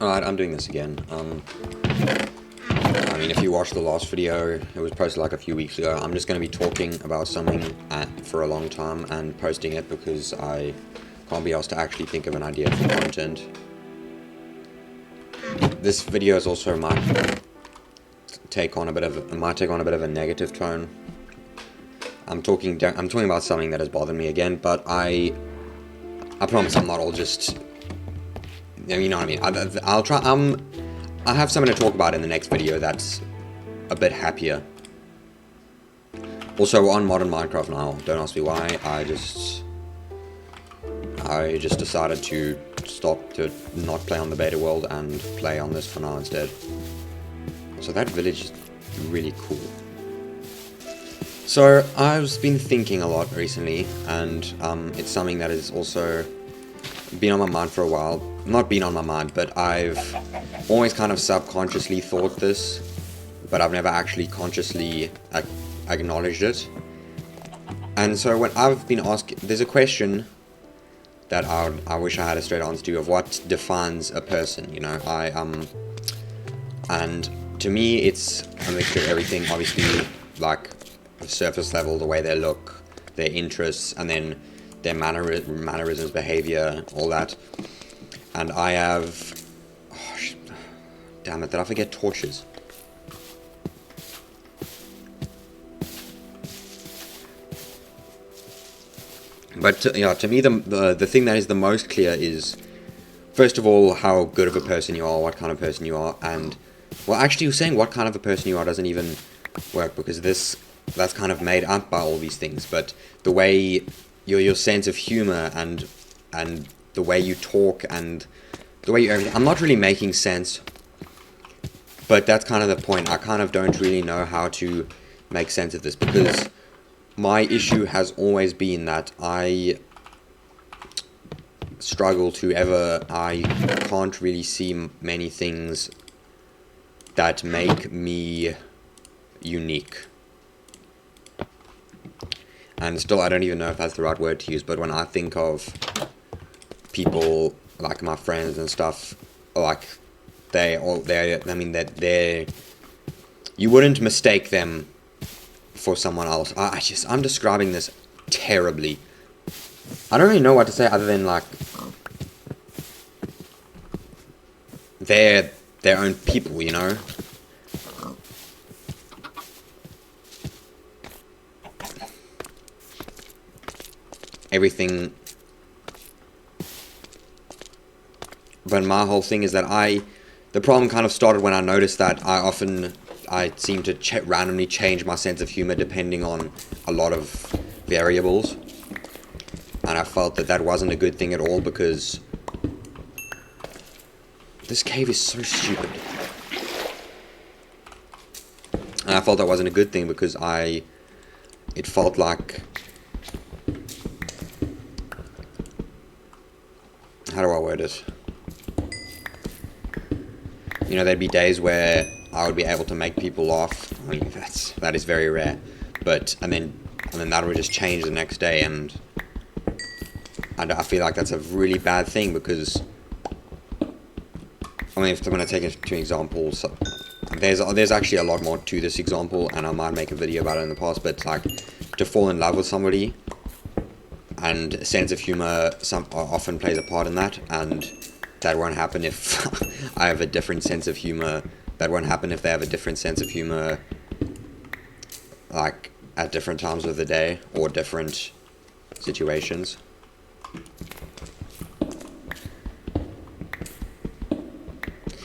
Alright, I'm doing this again. I mean, if you watched the last video, it was posted like a few weeks ago. I'm just going to be talking about something for a long time and posting it because I can't be asked to actually think of an idea for content. This video is also might take on a bit of a negative tone. I'm talking about something that has bothered me again, but I promise I'm not all just, you know what I mean. I'll try. I have something to talk about in the next video that's a bit happier. Also, we're on modern Minecraft now. Don't ask me why. I just decided to not play on the beta world and play on this for now instead. So that village is really cool. So I've been thinking a lot recently, and it's something that has also been on my mind for a while. Not been on my mind, but I've always kind of subconsciously thought this, but I've never actually consciously acknowledged it. And so when I've been asked, there's a question that I wish I had a straight answer to, of what defines a person, you know. And to me it's a mixture of everything, obviously, like surface level, the way they look, their interests, and then their mannerisms, behavior, all that. And I have, damn it, did I forget torches? But to me, the thing that is the most clear is, first of all, how good of a person you are, what kind of person you are, and, well, actually, saying what kind of a person you are doesn't even work, because that's kind of made up by all these things. But the way your sense of humor and the way you talk and the way I'm not really making sense, but that's kind of the point. I kind of don't really know how to make sense of this, because my issue has always been that I can't really see many things that make me unique. And still, I don't even know if that's the right word to use, but when I think of people, like my friends and stuff, like, you wouldn't mistake them for someone else. I'm describing this terribly. I don't really know what to say other than, like, they're their own people, you know? Everything. But my whole thing is that the problem kind of started when I noticed that I seem to randomly change my sense of humor depending on a lot of variables. And I felt that wasn't a good thing at all, because this cave is so stupid. And I felt that wasn't a good thing because it felt like, how do I word it? You know, there'd be days where I would be able to make people laugh. I mean, that is very rare. But and then that would just change the next day, and I feel like that's a really bad thing, because I mean, if I'm going to take it to examples, there's actually a lot more to this example, and I might make a video about it in the past. But like, to fall in love with somebody, and a sense of humor often plays a part in that, and that won't happen if I have a different sense of humor. That won't happen if they have a different sense of humor, like at different times of the day or different situations.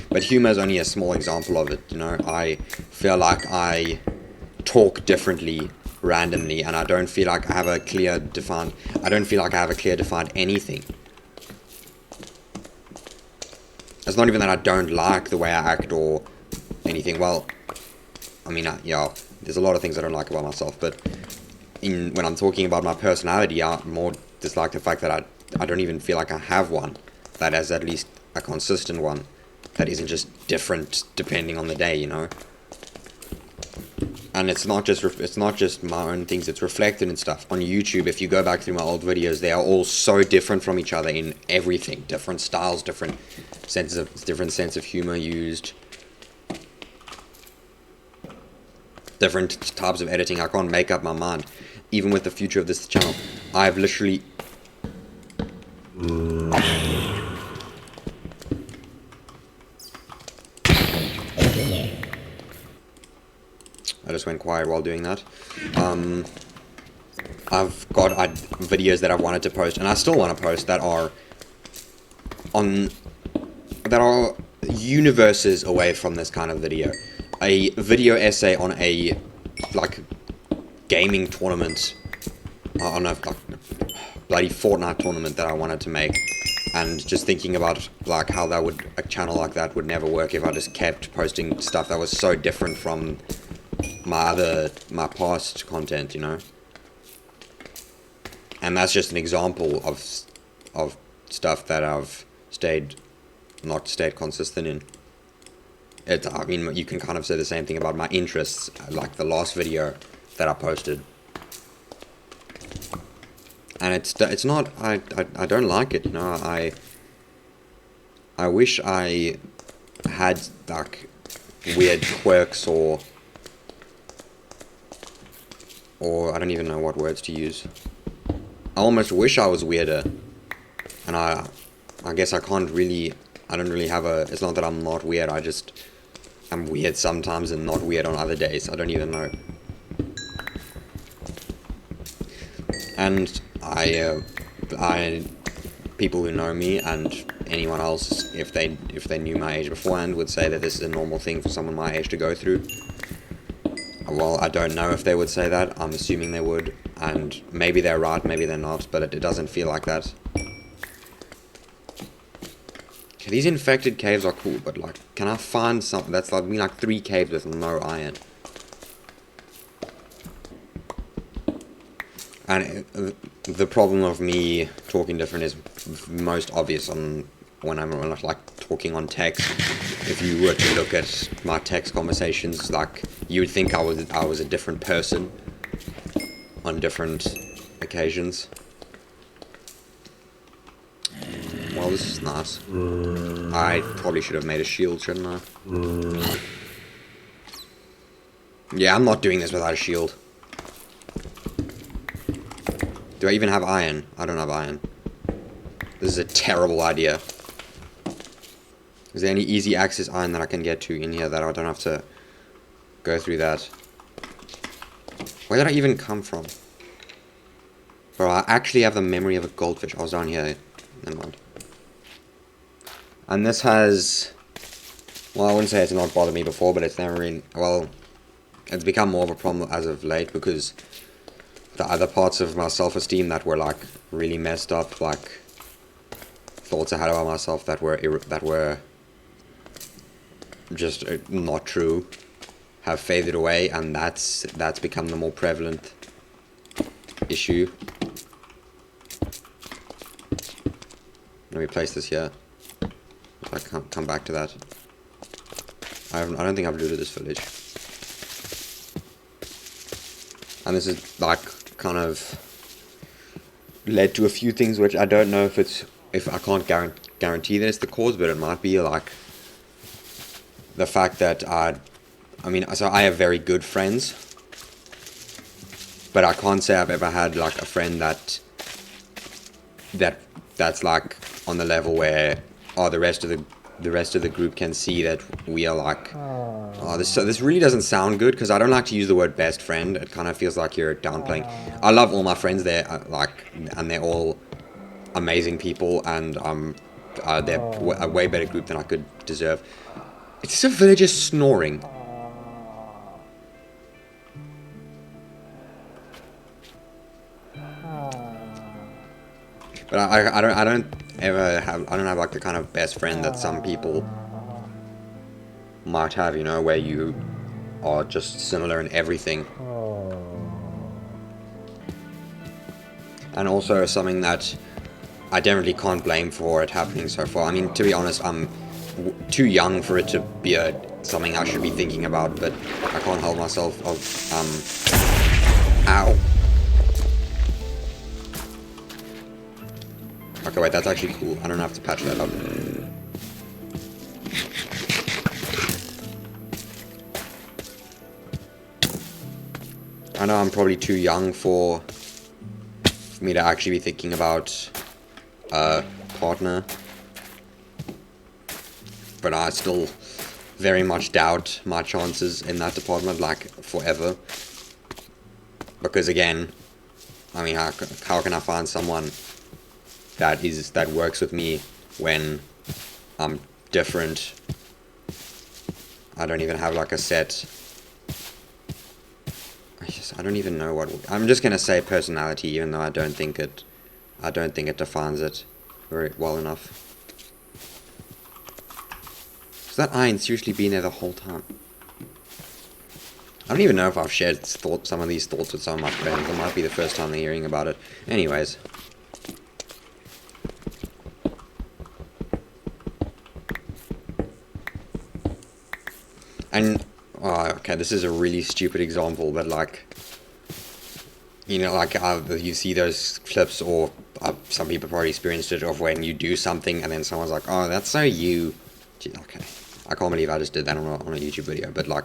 But humor is only a small example of it, you know. I feel like I talk differently randomly, and I don't feel like I have a clear defined anything. It's not even that I don't like the way I act or anything. Well, I mean, yeah, there's a lot of things I don't like about myself, but when I'm talking about my personality, I more dislike the fact that I don't even feel like I have one that is at least a consistent one, that isn't just different depending on the day, you know. and it's not just my own things, it's reflected in stuff on YouTube. If you go back through my old videos, they are all so different from each other in everything. Different styles, different sense of humor used, different types of editing. I can't make up my mind. Even with the future of this channel, I've literally I just went quiet while doing that. I've got videos that I've wanted to post, and I still want to post, that are universes away from this kind of video. A video essay on a gaming tournament, on a bloody Fortnite tournament that I wanted to make, and just thinking about how a channel like that would never work if I just kept posting stuff that was so different from my past content, you know. And that's just an example of stuff that I've not stayed consistent in. I mean, you can kind of say the same thing about my interests, like the last video that I posted. And it's not, I don't like it, you know. I wish I had weird quirks or I don't even know what words to use. I almost wish I was weirder, and I guess I don't really have it's not that I'm not weird, I'm weird sometimes and not weird on other days. I don't even know. And people who know me and anyone else, if they knew my age beforehand, would say that this is a normal thing for someone my age to go through. Well, I don't know if they would say that. I'm assuming they would, and maybe they're right, maybe they're not, but it doesn't feel like that. Okay, these infected caves are cool, but can I find something that's me 3 caves with no iron? And the problem of me talking different is most obvious when I'm talking on text. If you were to look at my text conversations, you would think I was a different person on different occasions. Well, this is nice. I probably should have made a shield, shouldn't I? Yeah, I'm not doing this without a shield. Do I even have iron? I don't have iron. This is a terrible idea. Is there any easy access iron that I can get to in here that I don't have to go through that? Where did I even come from? Bro, I actually have the memory of a goldfish. I was down here. Never mind. And this has... Well, I wouldn't say it's not bothered me before, but it's never really... Well, it's become more of a problem as of late because the other parts of my self-esteem that were really messed up, thoughts I had about myself that were just not true, have faded away, and that's become the more prevalent issue. Let me place this here. I can't come back to that. I don't think I've looted this village. And this is kind of led to a few things which I don't know if I can't guarantee that it's the cause, but it might be the fact that so I have very good friends, but I can't say I've ever had a friend that's on the level where the rest of the group can see that we are this really doesn't sound good because I don't like to use the word best friend. It kind of feels like you're downplaying. I love all my friends there, and they're all amazing people, and they're a way better group than I could deserve. It's just a villager snoring. But I don't have the kind of best friend that some people might have, you know, where you are just similar in everything. And also something that I definitely can't blame for it happening so far. I mean, to be honest, I'm too young for it to be a something I should be thinking about, but I can't help myself of, ow. Okay, wait, that's actually cool. I don't have to patch that up. I know I'm probably too young for me to actually be thinking about a partner, but I still very much doubt my chances in that department, like, forever. Because again, I mean, how can I find someone that works with me when I'm different? I don't even have like a set. I don't even know what. I'm just gonna say personality, even though I don't think it defines it very well enough. Has that iron seriously been there the whole time? I don't even know if I've shared some of these thoughts with some of my friends. It might be the first time they're hearing about it. Anyways. And, oh, okay, this is a really stupid example, but like, you know, like, you see those clips, or some people probably experienced it, of when you do something and then someone's like, oh, that's so you. Okay, I can't believe I just did that on a YouTube video, but like,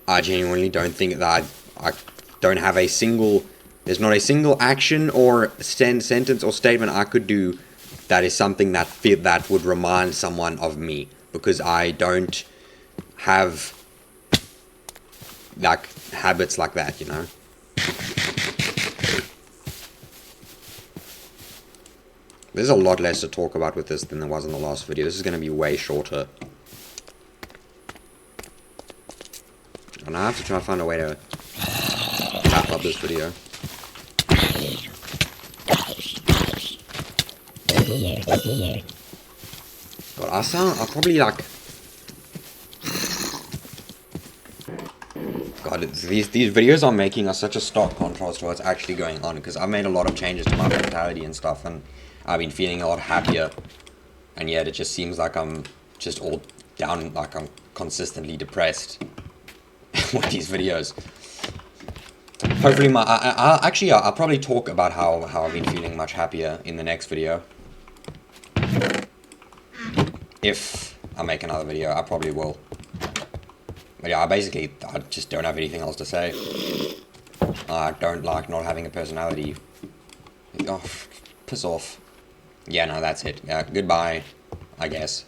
I genuinely don't think that I don't have a single, there's not a single action or sentence or statement I could do that is something that would remind someone of me, because I don't have like habits like that, you know. There's a lot less to talk about with this than there was in the last video. This is going to be way shorter. And I have to try to find a way to wrap up this video. But I'll probably like... God, these videos I'm making are such a stark contrast to what's actually going on, because I've made a lot of changes to my mentality and stuff, and I've been feeling a lot happier, and yet it just seems like I'm just all down, like I'm consistently depressed with these videos. Hopefully I'll probably talk about how I've been feeling much happier in the next video. If I make another video, I probably will. But yeah, I just don't have anything else to say. I don't like not having a personality. Oh, piss off. Yeah, no, that's it. Yeah, goodbye, I guess.